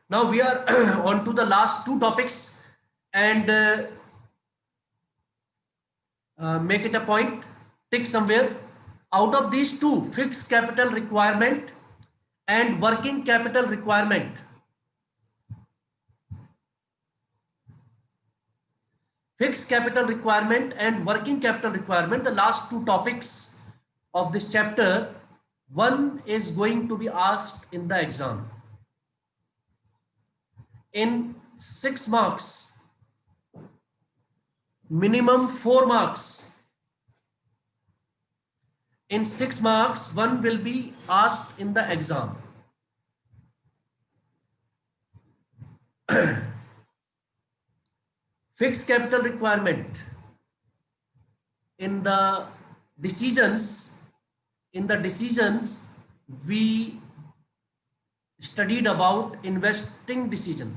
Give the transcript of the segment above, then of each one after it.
Now we are on to the last two topics, and make it a point, tick somewhere. Out of these two, fixed capital requirement and working capital requirement. Fixed capital requirement and working capital requirement, the last two topics of this chapter, one is going to be asked in the exam. In 6 marks, minimum 4 marks. In 6 marks, one will be asked in the exam. Fixed capital requirement. In the decisions, we studied about investing decision.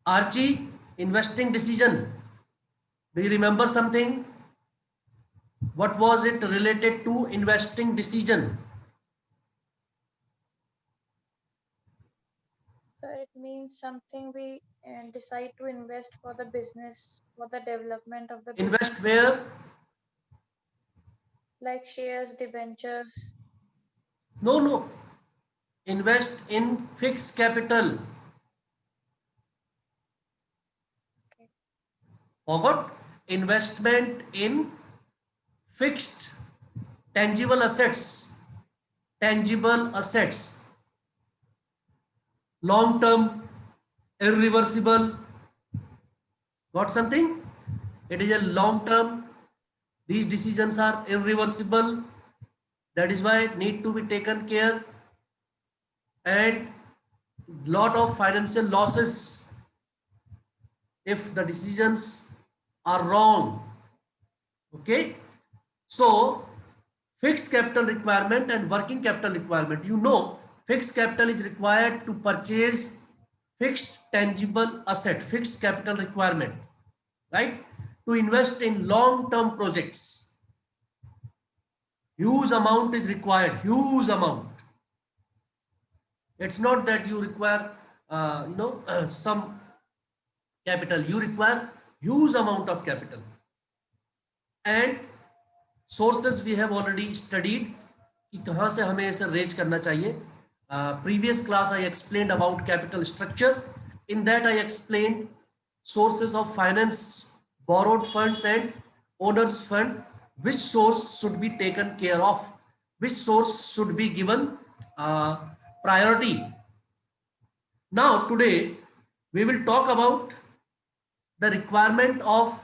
Archie, investing decision. Do you remember something? What was it related to investing decision? So it means something we decide to invest for the business, for the development of the Invest business, where? like shares, debentures. No, no. Invest in fixed capital. Okay. Forgot? Investment in fixed tangible assets. Tangible assets. Long term, irreversible. Got something? It is a long term. These decisions are irreversible. That is why it need to be taken care, and lot of financial losses if the decisions are wrong. Okay, so fixed capital requirement and working capital requirement. You know, fixed capital is required to purchase fixed tangible asset, fixed capital requirement, right? To invest in long term projects. Huge amount is required, huge amount. It's not that you require some capital, you require huge amount of capital. And sources we have already studied कि कहाँ से हमें इसे raise करना चाहिए. Previous class I explained about capital structure. In that I explained sources of finance, borrowed funds and owners fund. Which source should be taken care of, which source should be given priority. Now today we will talk about the requirement of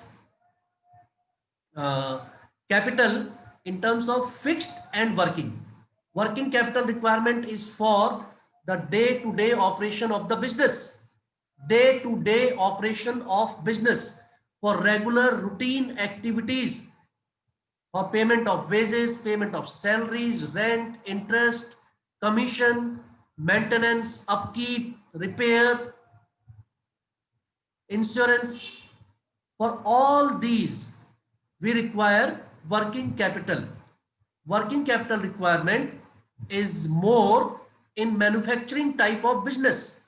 capital in terms of fixed and working. Working capital requirement is for the day-to-day operation of the business. Day-to-day operation of business, for regular routine activities, for payment of wages, payment of salaries, rent, interest, commission, maintenance, upkeep, repair, insurance. For all these, we require working capital. Working capital requirement is more in manufacturing type of business.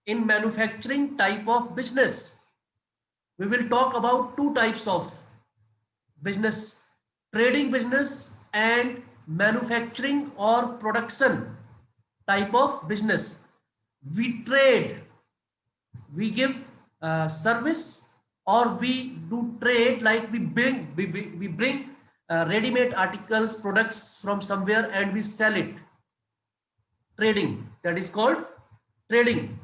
In manufacturing type of business, we will talk about two types of business: trading business and manufacturing or production type of business. We trade, we give service, or we do trade, like we bring ready-made articles, products from somewhere and we sell it. Trading, that is called trading.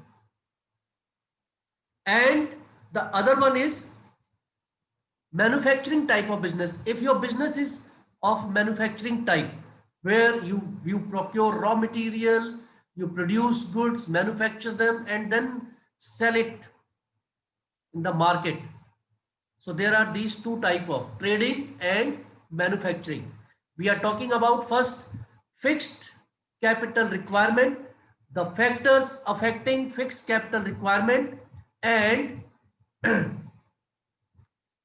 And the other one is manufacturing type of business. If your business is of manufacturing type, where you procure raw material, you produce goods, manufacture them and then sell it in the market. So there are these two type of trading and manufacturing. We are talking about first fixed capital requirement, the factors affecting fixed capital requirement, and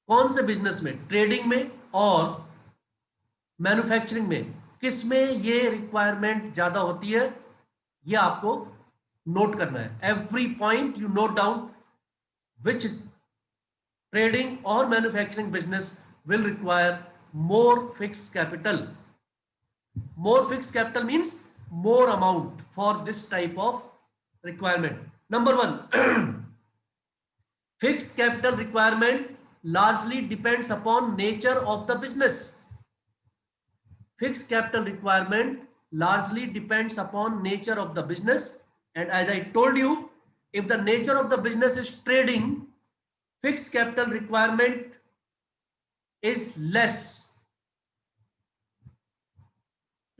कौन से business में, trading में और manufacturing में, किस में ये requirement ज्यादा होती है, ये आपको नोट करना है, every point you note down which trading or manufacturing business will require more fixed capital. More fixed capital means more amount for this type of requirement. Number one, fixed capital requirement largely depends upon nature of the business. Fixed capital requirement largely depends upon nature of the business, and as I told you, if the nature of the business is trading, fixed capital requirement is less.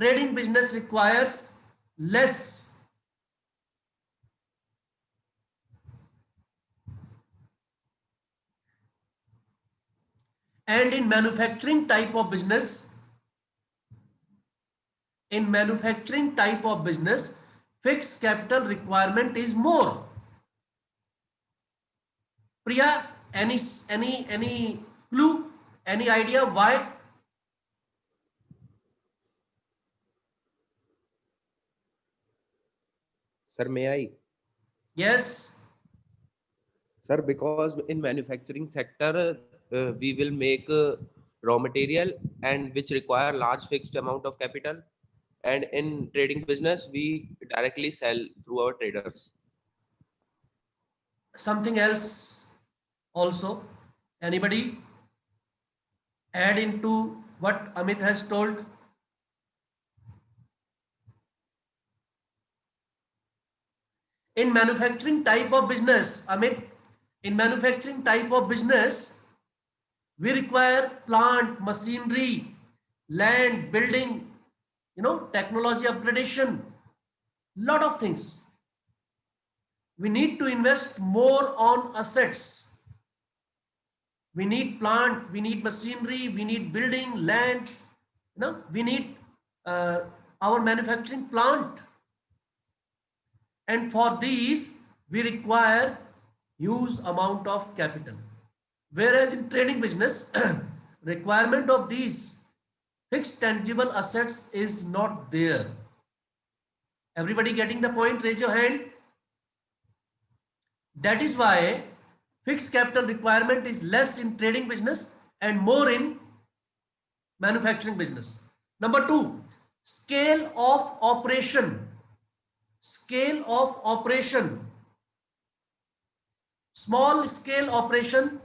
Trading business requires less. And in manufacturing type of business, fixed capital requirement is more. Priya, any clue, any idea why? Sir, may I? Yes. Sir, because in manufacturing sector, we will make raw material and which require large fixed amount of capital. And in trading business, we directly sell through our traders. Something else also. Anybody add into what Amit has told? In manufacturing type of business, Amit, in manufacturing type of business, we require plant, machinery, land, building, technology upgradation, lot of things. We need to invest more on assets. We need plant, we need machinery, we need building, land, we need our manufacturing plant. And for these, we require huge amount of capital. Whereas in trading business, requirement of these fixed tangible assets is not there. Everybody getting the point? Raise your hand. That is why fixed capital requirement is less in trading business and more in manufacturing business. Number two, scale of operation. Scale of operation. Small scale operation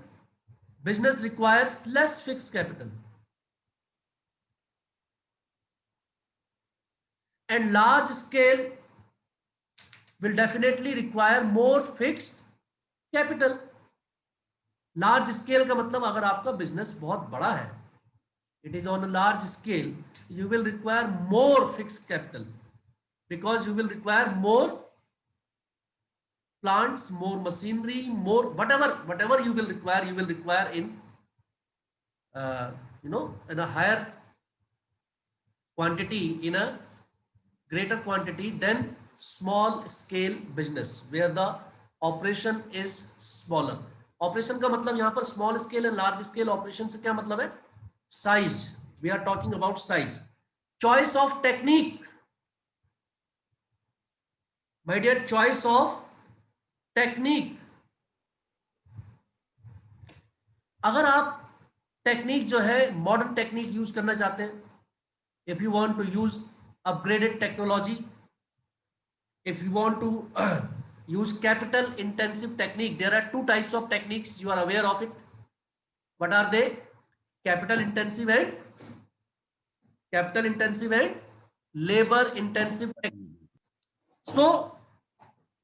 business requires less fixed capital. And large scale will definitely require more fixed capital. Large scale का मतलब अगर आपका business बहुत बड़ा है, it is on a large scale, you will require more fixed capital because you will require more plants, more machinery, more whatever you will require in in a higher quantity, in a greater quantity than small scale business where the operation is smaller. Operation का मतलब यहाँ पर small scale and large scale operation से क्या मतलब है? Size. We are talking about size. Choice of technique. My dear, choice of technique. अगर आप टेक्निक जो है मॉडर्न टेक्निक यूज करना चाहते हैं, if you want to use upgraded technology, if you want to use capital intensive technique, there are two types of techniques, you are aware of it. What are they? Capital intensive and labor intensive technique. So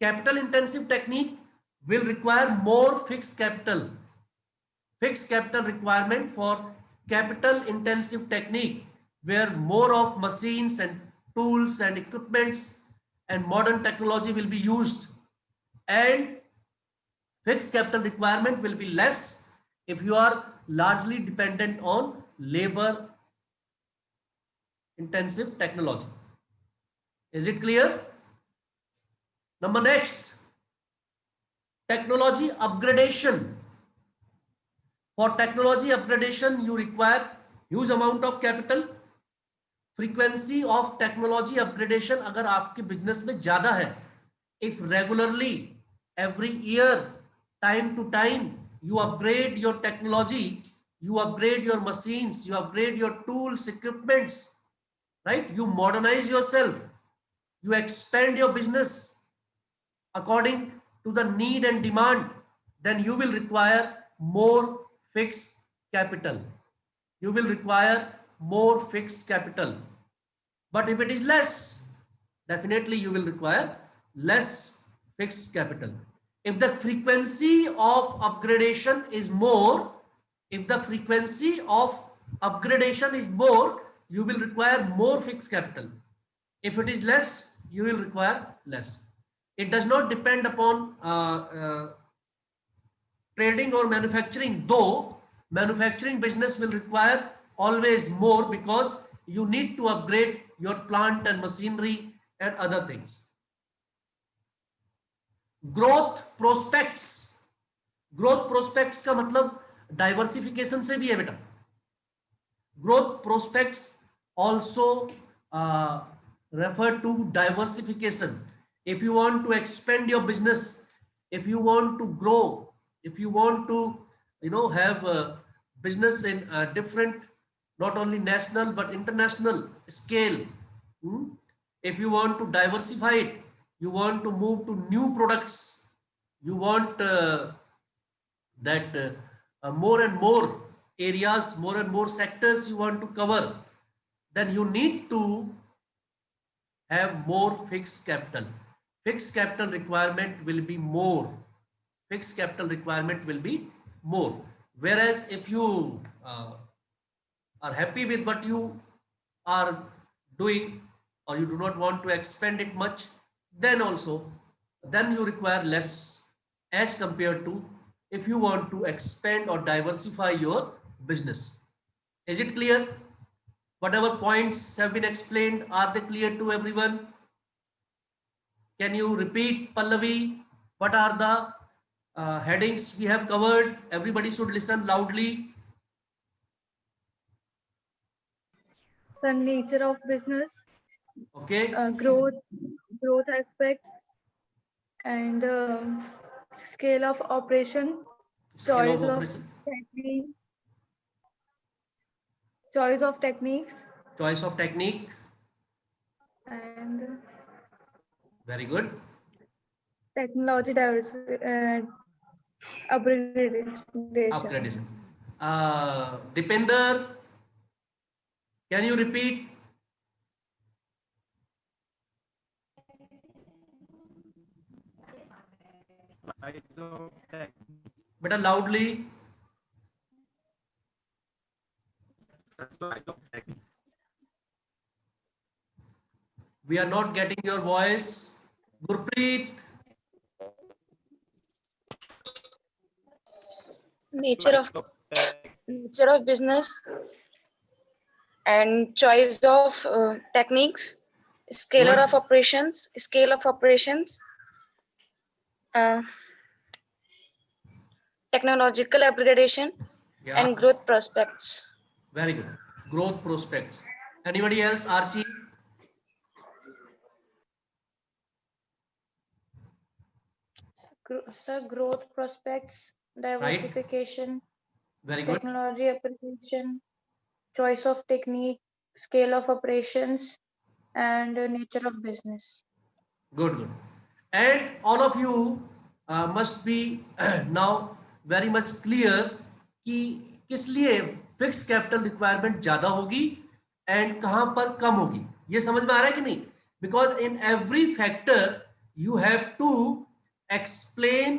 capital intensive technique will require more fixed capital. Fixed capital requirement for capital intensive technique where more of machines and tools and equipments and modern technology will be used, and fixed capital requirement will be less if you are largely dependent on labor intensive technology. Is it clear? Number next, technology upgradation. For technology upgradation, you require huge amount of capital. Frequency of technology upgradation अगर आपके business में ज़्यादा है, if regularly, every year, time to time, you upgrade your technology, you upgrade your machines, you upgrade your tools, equipments, right? You modernize yourself, you expand your business according to the need and demand, then you will require more fixed capital. You will require more fixed capital. But if it is less, definitely you will require less fixed capital. If the frequency of upgradation is more, if the frequency of upgradation is more, you will require more fixed capital. If it is less, you will require less. It does not depend upon trading or manufacturing, though manufacturing business will require always more because you need to upgrade your plant and machinery and other things. Growth prospects, growth prospects का मतलब diversification से भी है बेटा. Growth prospects also refer to diversification. If you want to expand your business, if you want to grow, if you want to, have a business in a different, not only national but international scale. If you want to diversify it, you want to move to new products, you want that more and more areas, more and more sectors you want to cover, then you need to have more fixed capital. Fixed capital requirement will be more. Fixed capital requirement will be more. Whereas if you are happy with what you are doing, or you do not want to expand it much, then you require less as compared to if you want to expand or diversify your business. Is it clear? Whatever points have been explained, are they clear to everyone? Can you repeat, Pallavi? What are the headings we have covered? Everybody should listen loudly. The nature of business, Okay. growth aspects, and scale of operation, Scale of choice of operation. techniques, choice of techniques, Choice of technique. and Very good. technology upgradation. Upgradation. Dipender, can you repeat? Better loudly. We are not getting your voice. Gurpreet, nature of business and choice of techniques, scale of operations, technological upgradation, yeah, and growth prospects. very good. Growth prospects. Anybody else? Archie? Sir, growth prospects, diversification, Very good. technology application, choice of technique, scale of operations, and nature of business. Good, good. And all of you must be now very much clear कि किस लिए fix capital requirement ज्यादा होगी and कहां पर कम होगी. ये समझ में आ रहा है कि नहीं? Because in every factor you have to explain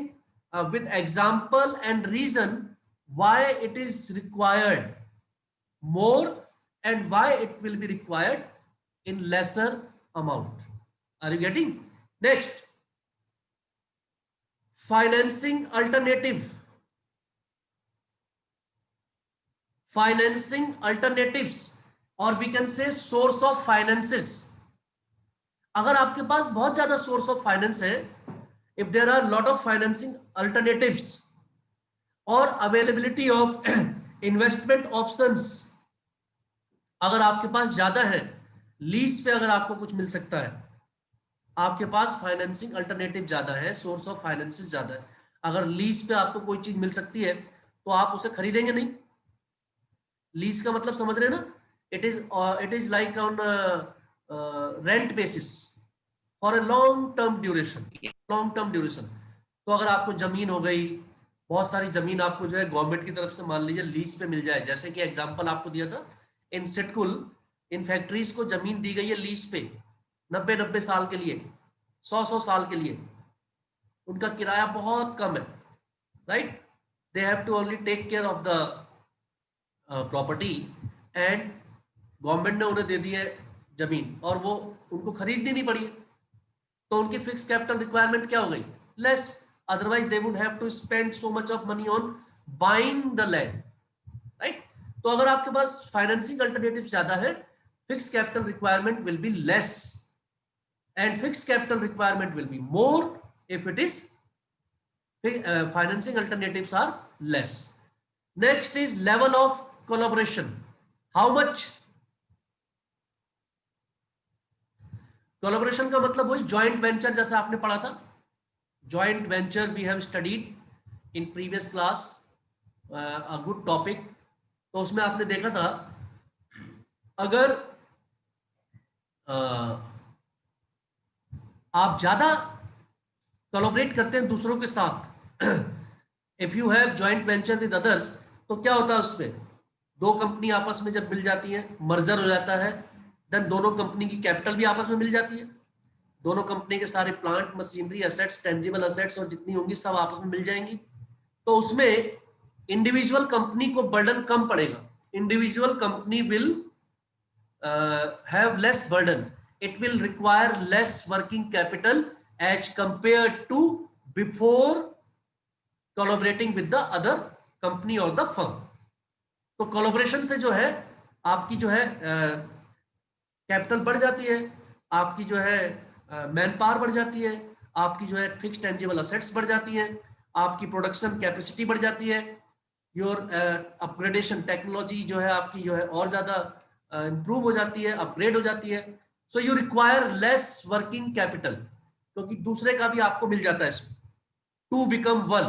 with example and reason why it is required more and why it will be required in lesser amount. Are you getting? Next, financing alternative. Financing alternatives, or we can say source of finances. अगर आपके पास बहुत ज्यादा source of finance है, if there are lot of financing alternatives or availability of investment options, अगर आपके पास ज्यादा है, lease पे अगर आपको कुछ मिल सकता है, आपके पास फाइनेंसिंग अल्टरनेटिव ज्यादा है, सोर्स ऑफ फाइनेंसिस ज्यादा है। अगर लीज पे आपको कोई चीज मिल सकती है तो आप उसे खरीदेंगे नहीं। लीज का मतलब समझ रहे हैं ना, it is like on rent basis for a long term duration, long term duration. तो अगर आपको जमीन हो गई, बहुत सारी जमीन आपको जो है गवर्नमेंट की तरफ से मान लीजिए लीज पे मिल जाए, जैसे कि एग्जांपल आपको दिया था इन सिटकुल, इन फैक्ट्रीज को जमीन दी गई है लीज पे 90-90 साल के लिए, 100-100 साल के लिए, उनका किराया बहुत कम है, right. They have to only take care of the property and government ने उन्हें दे दी है जमीन और वो उनको खरीदनी नहीं पड़ी, तो उनकी फिक्स कैपिटल रिक्वायरमेंट क्या हो गई, less. Otherwise they would have to spend so much of money on buying the land, right. तो अगर आपके पास फाइनेंसिंग अल्टरनेटिव ज्यादा है, fix capital requirement will be less and fix capital requirement will be more if it is financing alternatives are less. Next is level of collaboration. How much? Collaboration का मतलब वही joint venture जैसा आपने पढ़ा था, joint venture we have studied in previous class, a good topic। तो उसमें आपने देखा था अगर आप ज्यादा कोलैबोरेट करते हैं दूसरों के साथ, if you have joint venture with others, तो क्या होता है उसमें, दो कंपनी आपस में जब मिल जाती है, मर्जर हो जाता है, देन दोनों कंपनी की कैपिटल भी आपस में मिल जाती है, दोनों कंपनी के सारे plant machinery assets, tangible assets और जितनी होंगी सब आपस में मिल जाएंगी। तो उसमें इंडिविजुअल कंपनी को बर्डन कम पड़ेगा, individual company will have less burden, it will require less working capital as compared to before collaborating with the other company or the firm। तो कोलैबोरेशन से जो है आपकी जो है कैपिटल बढ़ जाती है, आपकी जो है मैन पावर बढ़ जाती है, आपकी जो है फिक्स टेंजिबल असेट्स बढ़ जाती हैं, आपकी प्रोडक्शन कैपेसिटी बढ़ जाती है, योर अपग्रेडेशन टेक्नोलॉजी जो है आपकी जो है और ज्यादा इंप्रूव हो जाती है, अपग्रेड हो जाती है। So you require less working capital, क्योंकि दूसरे का भी आपको मिल जाता है इसमें, to become one.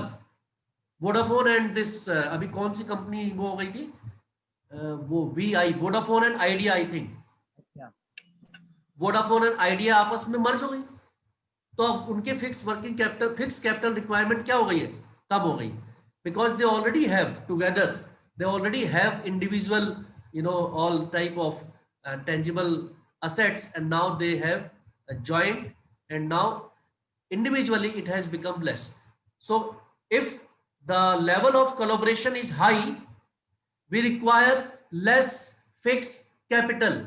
Vodafone and this अभी कौन सी कंपनी वो हो गई थी, वो VI, Vodafone and idea, I think Vodafone and idea आपस में मर्ज हो गई, तो अब उनके fix working capital, fix capital requirement क्या हो गई है, कम हो गई, because they already have together, they already have individual all type of tangible assets, and now they have joined, and now individually it has become less. So if the level of collaboration is high, we require less fixed capital.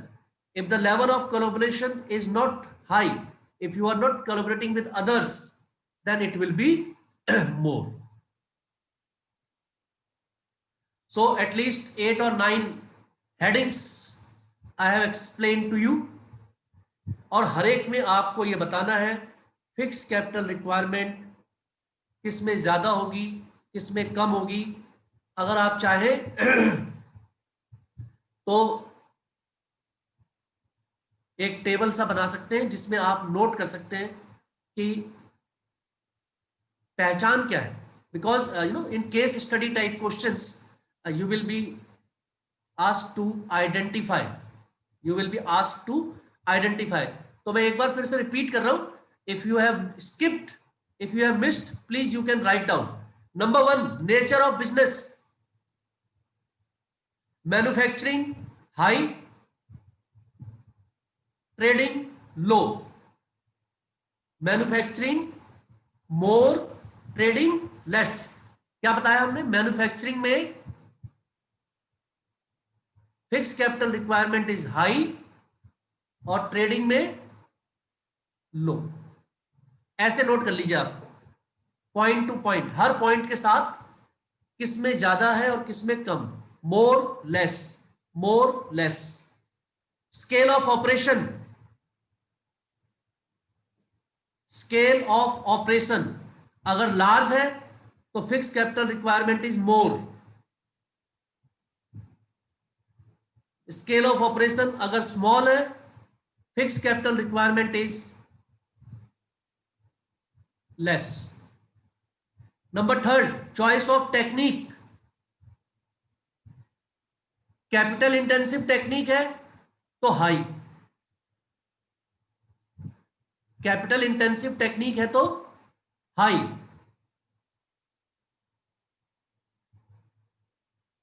If the level of collaboration is not high, if you are not collaborating with others, then it will be more. So at least 8 or 9 headings I have explained to you, और हर एक में आपको ये बताना है fix capital requirement किस में ज्यादा होगी, किस में कम होगी। अगर आप चाहें तो एक टेबल सा बना सकते हैं जिसमें आप नोट कर सकते हैं कि पहचान क्या है, because in case study type questions you will be asked to identify, you will be asked to identify। तो मैं एक बार फिर से रिपीट कर रहा हूं, if you have skipped, if you have missed, please you can write down। Number 1, nature of business, manufacturing high, trading low, manufacturing more, trading less। क्या बताया हमने, मैन्युफैक्चरिंग में fix capital requirement is high और trading में low. ऐसे note कर लीजिए आप, पॉइंट टू पॉइंट, हर पॉइंट के साथ किसमें ज्यादा है और किसमें कम, more less, more less. Scale of operation, scale of operation अगर लार्ज है तो fix capital requirement is more. Scale of operation अगर स्मॉल है, fix capital requirement is less. Number third, choice of technique. Capital intensive technique है तो high, capital intensive technique है तो high.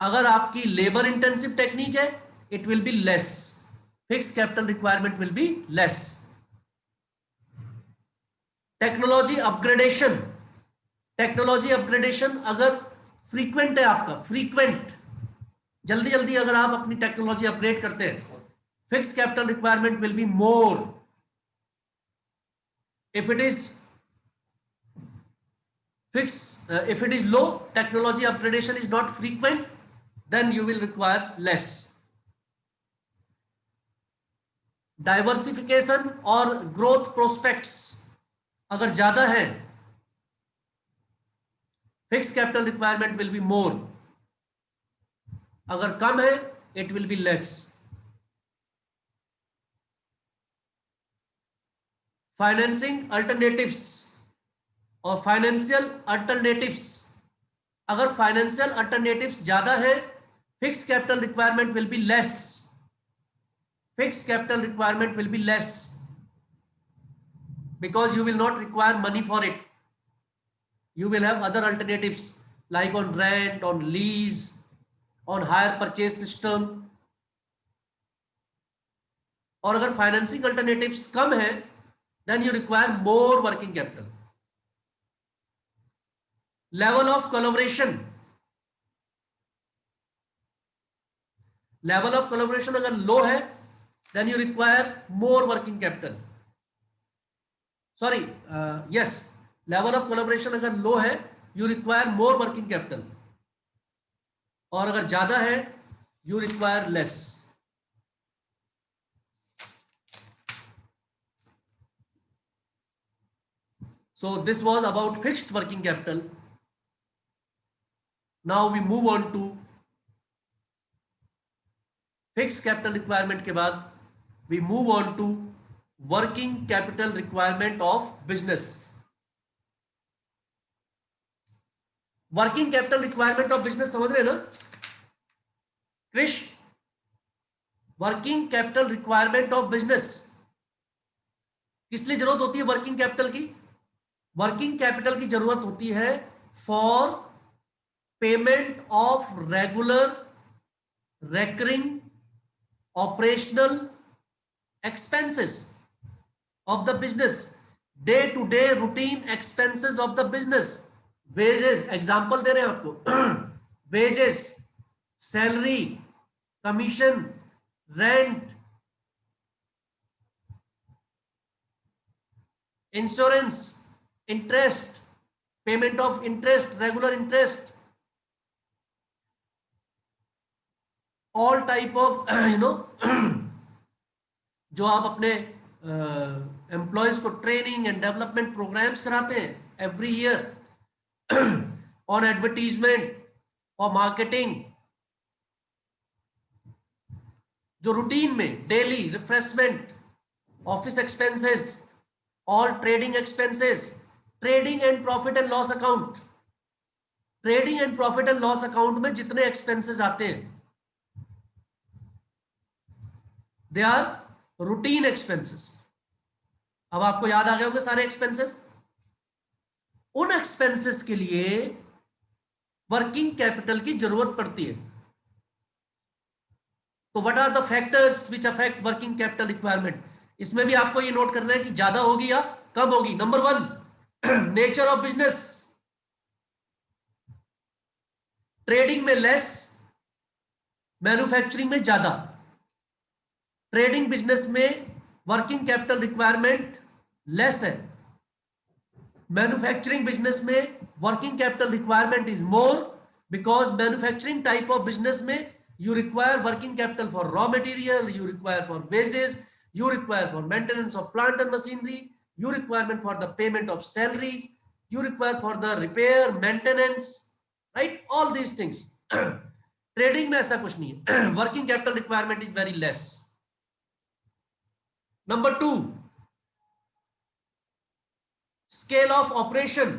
अगर आपकी लेबर इंटेंसिव टेक्निक है it will be less, fix capital requirement will be less. Technology upgradation, technology upgradation अगर frequent है आपका, फ्रीक्वेंट जल्दी जल्दी अगर आप अपनी टेक्नोलॉजी अपग्रेड करते हैं, fix capital requirement will be more. if it is if it is low, technology upgradation is not frequent, then you will require less. Diversification और growth prospects अगर ज्यादा है, fixed capital requirement will be more. अगर कम है it will be less. Financing alternatives और financial alternatives, अगर financial alternatives ज्यादा है fix capital requirement will be less, fix capital requirement will be less because you will not require money for it. You will have other alternatives like on rent, on lease, on hire purchase system. और अगर financing alternatives कम है then you require more working capital. Level of collaboration, level of collaboration अगर low है then you require more working capital. Sorry, yes, level of collaboration अगर low है you require more working capital, और अगर ज्यादा है you require less. So this was about fixed working capital. Now we move on to fixed capital requirement के बाद we move on to working capital requirement of business. Working capital requirement of business समझ रहे हैं ना कृष? Working capital requirement of business किस लिए जरूरत होती है वर्किंग कैपिटल की? वर्किंग कैपिटल की जरूरत होती है for payment of regular recurring operational expenses of the business, day to day routine expenses of the business. Wages, example दे रहे हैं आपको, wages, salary, commission, rent, insurance, interest, payment of interest, regular interest, all type of जो आप अपने employees को training and development programmes कराते हैं एवरी ईयर, ऑन एडवर्टीजमेंट और मार्केटिंग, जो रूटीन में daily refreshment, office expenses, all trading expenses, trading and profit and loss account, trading and profit and loss account में जितने एक्सपेंसेस आते हैं दे आर रूटीन एक्सपेंसेस. अब आपको याद आ गए होंगे सारे एक्सपेंसेस. उन एक्सपेंसेस के लिए वर्किंग कैपिटल की जरूरत पड़ती है. तो what are the factors which affect working capital requirement? इसमें भी आपको ये नोट करना है कि ज्यादा होगी या कम होगी. Number one, nature of business. Trading में लेस, मैन्युफैक्चरिंग में ज्यादा. ट्रेडिंग बिजनेस में वर्किंग कैपिटल रिक्वायरमेंट लेस है, मैन्युफैक्चरिंग बिजनेस में working capital requirement is more, because manufacturing type of business में you require working capital for raw material, you require for wages, you require for maintenance of plant and machinery, you requirement for the payment of salaries, you require for the repair, maintenance, right? All these things. Trading में ऐसा कुछ नहीं है. Working capital requirement is very less. Number two, scale of operation.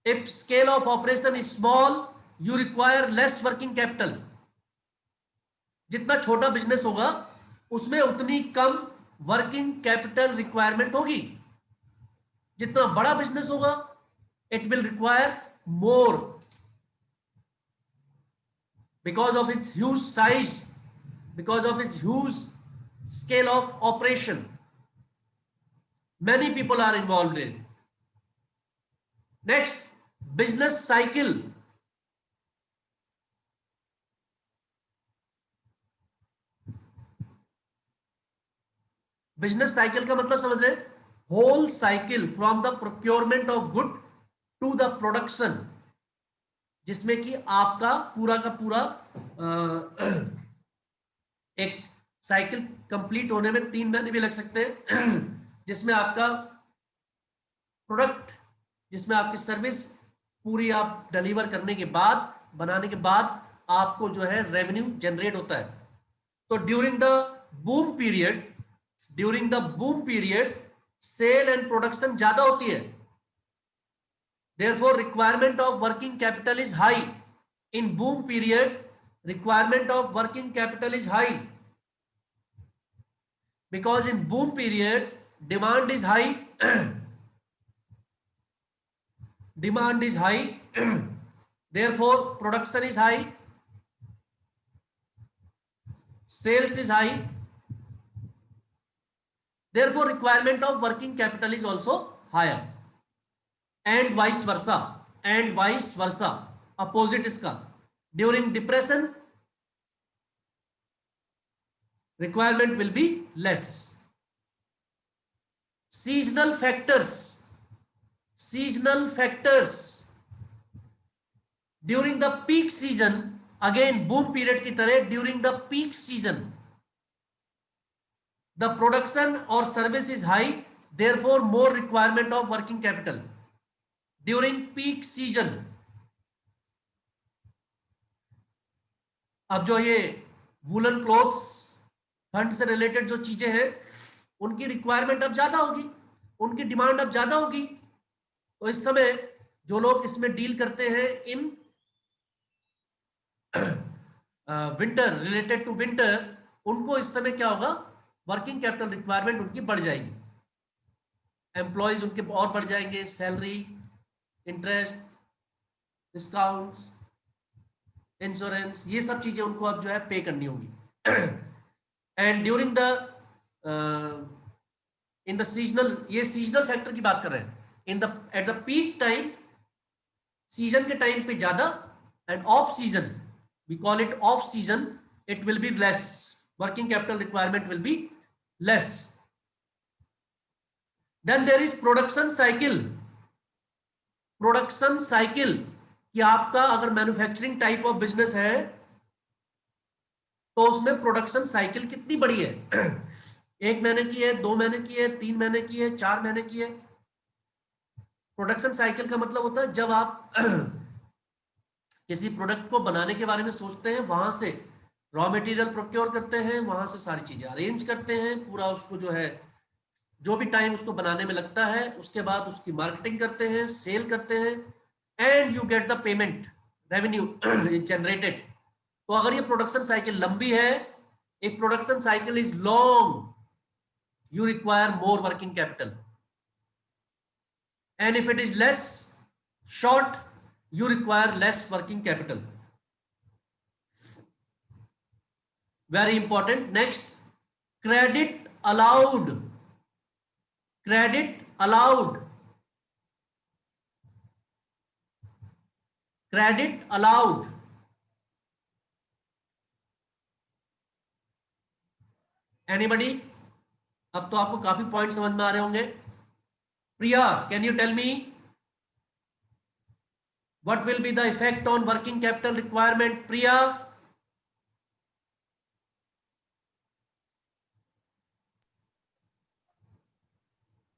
If scale of operation is small, you require less working capital. जितना छोटा business होगा उसमें उतनी कम वर्किंग कैपिटल रिक्वायरमेंट होगी. जितना बड़ा बिजनेस होगा it will require more because of its huge size, because of its huge scale of operation. Many people are involved in. Next, business cycle. Business cycle का मतलब समझ रहे, whole cycle from the procurement of good to the production, जिसमें कि आपका पूरा का पूरा एक साइकिल कंप्लीट होने में 3 महीने भी लग सकते हैं, जिसमें आपका प्रोडक्ट, जिसमें आपकी सर्विस पूरी आप डिलीवर करने के बाद, बनाने के बाद आपको जो है रेवेन्यू जनरेट होता है. तो during the boom period sale and production ज्यादा होती है. Therefore, requirement of working capital is high. In boom period, requirement of working capital is high. Because in boom period, demand is high. Demand is high. Therefore, production is high. Sales is high. Therefore, requirement of working capital is also higher. And vice versa, opposite इसका. During depression, requirement will be less. Seasonal factors. During the peak season, again boom period की तरह, during the peak season, the production or service is high, therefore more requirement of working capital. During peak season, अब जो ये woollen clothes fund से related जो चीजें हैं, उनकी रिक्वायरमेंट अब ज्यादा होगी, उनकी डिमांड अब ज्यादा होगी. तो इस समय जो लोग इसमें डील करते हैं in winter, related to winter, उनको इस समय क्या होगा, वर्किंग कैपिटल रिक्वायरमेंट उनकी बढ़ जाएगी. एम्प्लॉयज उनके और बढ़ जाएंगे, सैलरी, इंटरेस्ट, डिस्काउंट्स, इंश्योरेंस, ये सब चीजें उनको अब जो है पे करनी होगी. And during the in the seasonal, ये सीजनल फैक्टर की बात कर रहे हैं. In the at the peak time, season के टाइम पे ज्यादा, and off season, we call it off season, it will be less, working capital requirement will be less. Then there is production cycle. Production cycle कि आपका अगर manufacturing type of business है तो उसमें production cycle कितनी बड़ी है. 1 महीने की है, 2 महीने की है, 3 महीने की है, 4 महीने की है. प्रोडक्शन साइकिल का मतलब होता है जब आप किसी प्रोडक्ट को बनाने के बारे में सोचते हैं, वहां से रॉ मटेरियल प्रोक्योर करते हैं, वहां से सारी चीजें अरेंज करते हैं, पूरा उसको जो है जो भी टाइम उसको बनाने में लगता है, उसके बाद उसकी मार्केटिंग करते हैं, सेल करते हैं, and you get the payment, revenue is generated. तो अगर ये प्रोडक्शन साइकिल लंबी है, एक production cycle is long, you require more working capital. And if it is less short, you require less working capital. Very important. Next, credit allowed. Credit allowed. Credit allowed. Anybody? अब तो आपको काफी point समझ में आ रहे होंगे. प्रिया, can you tell me what will be the effect on working capital requirement? Priya?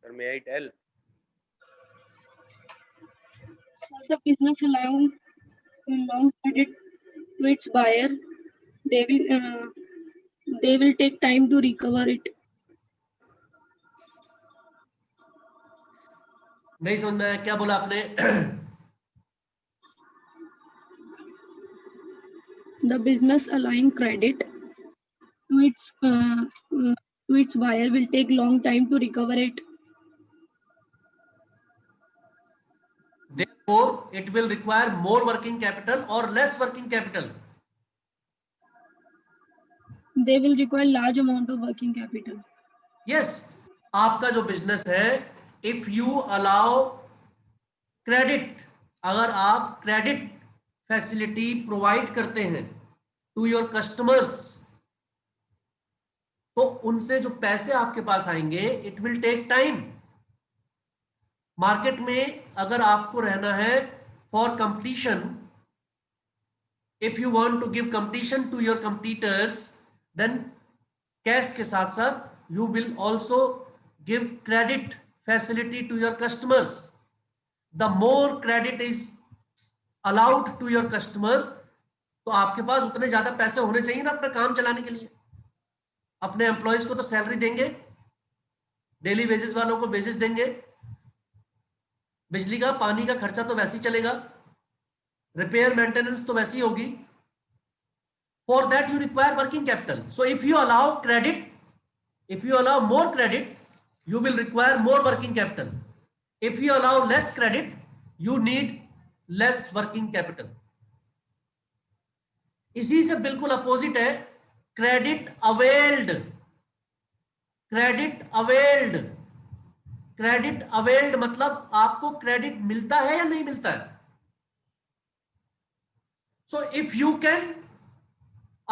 Sir, may I tell? So the business allows long credit to its buyer. They will take time to recover it. नहीं समझ में आया, क्या बोला आपने? The business allowing credit to its buyer will take long time to recover it. Therefore, it will require more working capital or less working capital. They will require large amount of working capital. Yes, आपका जो business है, if you allow credit, अगर आप credit facility provide करते हैं to your customers, तो उनसे जो पैसे आपके पास आएंगे, it will take time. Market में अगर आपको रहना है for competition, if you want to give competition to your competitors, then cash के साथ साथ you will also give credit facility to your customers. The more credit is allowed to your customer, तो आपके पास उतने ज्यादा पैसे होने चाहिए ना अपना काम चलाने के लिए. अपने एम्प्लॉयज को तो सैलरी देंगे, डेली वेजेस वालों को वेजेस देंगे, बिजली का पानी का खर्चा तो वैसे ही चलेगा, रिपेयर मेंटेनेंस तो वैसी होगी. For that you require working capital. So if you allow credit, if you allow more credit, you will require more working capital. If you allow less credit, you need less working capital. इसी से बिल्कुल opposite है credit availed. Credit availed, credit availed मतलब आपको credit मिलता है या नहीं मिलता है. So if you can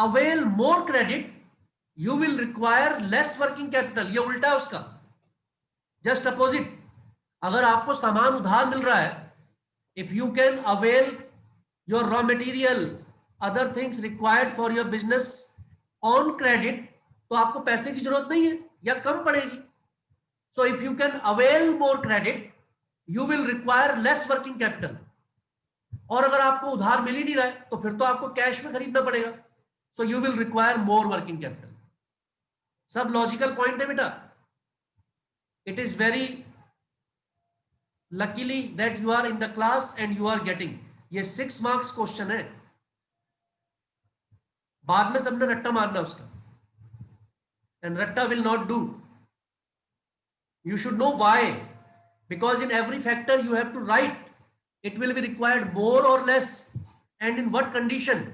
avail more credit, you will require less working capital. ये उल्टा है उसका, जस्ट अपोजिट. अगर आपको सामान उधार मिल रहा है, if you can avail your raw material, other things required for your business on credit, तो आपको पैसे की जरूरत नहीं है या कम पड़ेगी. So if you can avail more credit, you will require less working capital. और अगर आपको उधार मिल ही नहीं रहा है, तो फिर तो आपको कैश में खरीदना पड़ेगा. So you will require more working capital. सब लॉजिकल पॉइंट है बेटा. It is very luckily that you are in the class and you are getting. ये 6 मार्क्स क्वेश्चन है, बाद में सबने रट्टा मारना उसका, एंड रट्टा will not do. You should know why, because in every factor you have to write it will be required more और less and in what condition.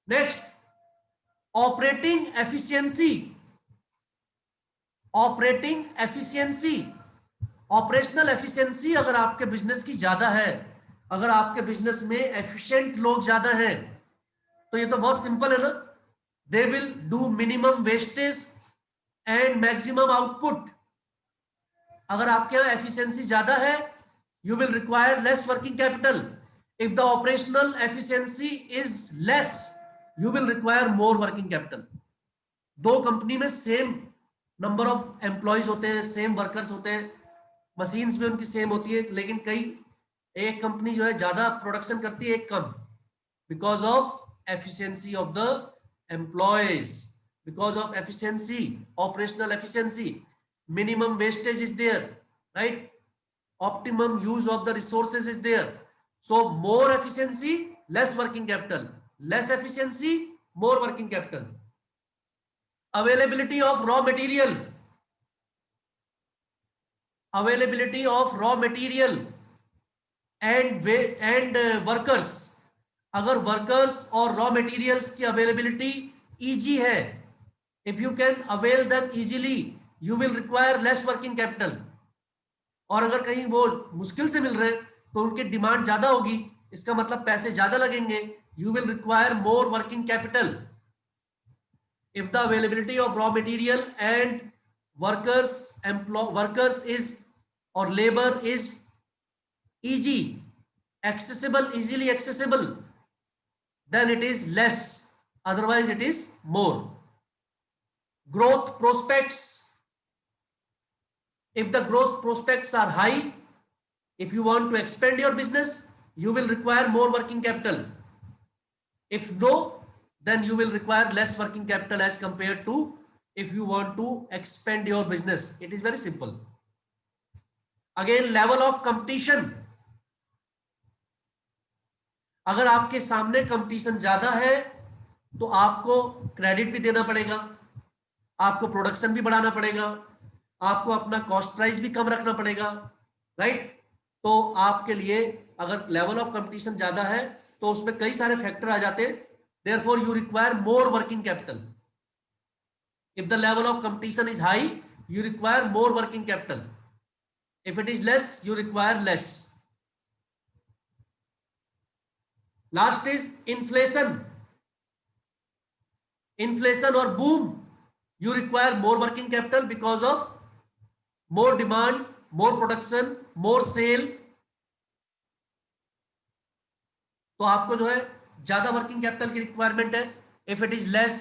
Next, operating efficiency. Operating efficiency, operational efficiency अगर आपके business की ज्यादा है, अगर आपके business में efficient लोग ज्यादा हैं, तो ये तो बहुत सिंपल है ना. They will do minimum wastage and maximum output. अगर आपके यहाँ एफिशिएंसी ज्यादा है, you will require less working capital. If the operational efficiency is less, you will require more working capital. दो कंपनी में सेम नंबर ऑफ एम्प्लॉयज होते हैं, same workers होते हैं, मशीन्स भी उनकी सेम होती है, लेकिन एक कंपनी जो है ज्यादा प्रोडक्शन करती है, एक कम, because of efficiency of the employees, because of efficiency, operational efficiency. Minimum wastage is there, right. Optimum use of the resources is there. So more efficiency, less working capital. Less efficiency, more working capital. Availability of raw material, availability of raw material and workers. अगर workers और raw materials की availability easy है, if you can avail them easily, you will require less working capital. और अगर कहीं वो मुश्किल से मिल रहे तो उनकी डिमांड ज्यादा होगी, इसका मतलब पैसे ज्यादा लगेंगे, you will require more working capital. If the availability of raw material and workers is or labor is easy, easily accessible, then it is less, otherwise it is more. Growth prospects, if the growth prospects are high, if you want to expand your business, you will require more working capital. If no, then you will require less working capital as compared to if you want to expand your business. It is very simple. Again level of competition, अगर आपके सामने competition ज्यादा है तो आपको credit भी देना पड़ेगा, आपको प्रोडक्शन भी बढ़ाना पड़ेगा, आपको अपना कॉस्ट प्राइस भी कम रखना पड़ेगा, राइट। तो आपके लिए अगर लेवल ऑफ कंपटीशन ज्यादा है तो उसमें कई सारे फैक्टर आ जाते हैं, therefore you require more working capital. If the level of competition is high you require more working capital. If it is less, you require less. Last is inflation. Inflation or boom, you require more working capital because of more demand, more production, more sale. तो आपको जो है ज्यादा working capital की requirement है. If it is less,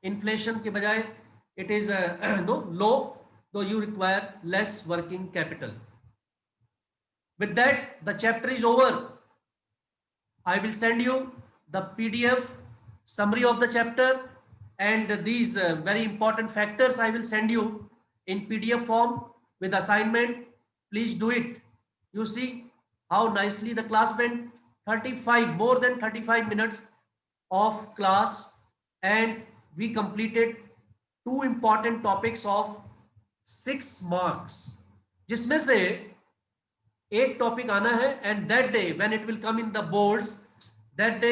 inflation के बजाय it is no low, so you require less working capital. With that, the chapter is over. I will send you the PDF summary of the chapter, and these very important factors I will send you in PDF form with assignment. Please do it. You see how nicely the class went. 35, more than 35 minutes of class, and we completed 2 important topics of 6 marks, जिसमें से एक topic आना है, and that day when it will come in the boards, that day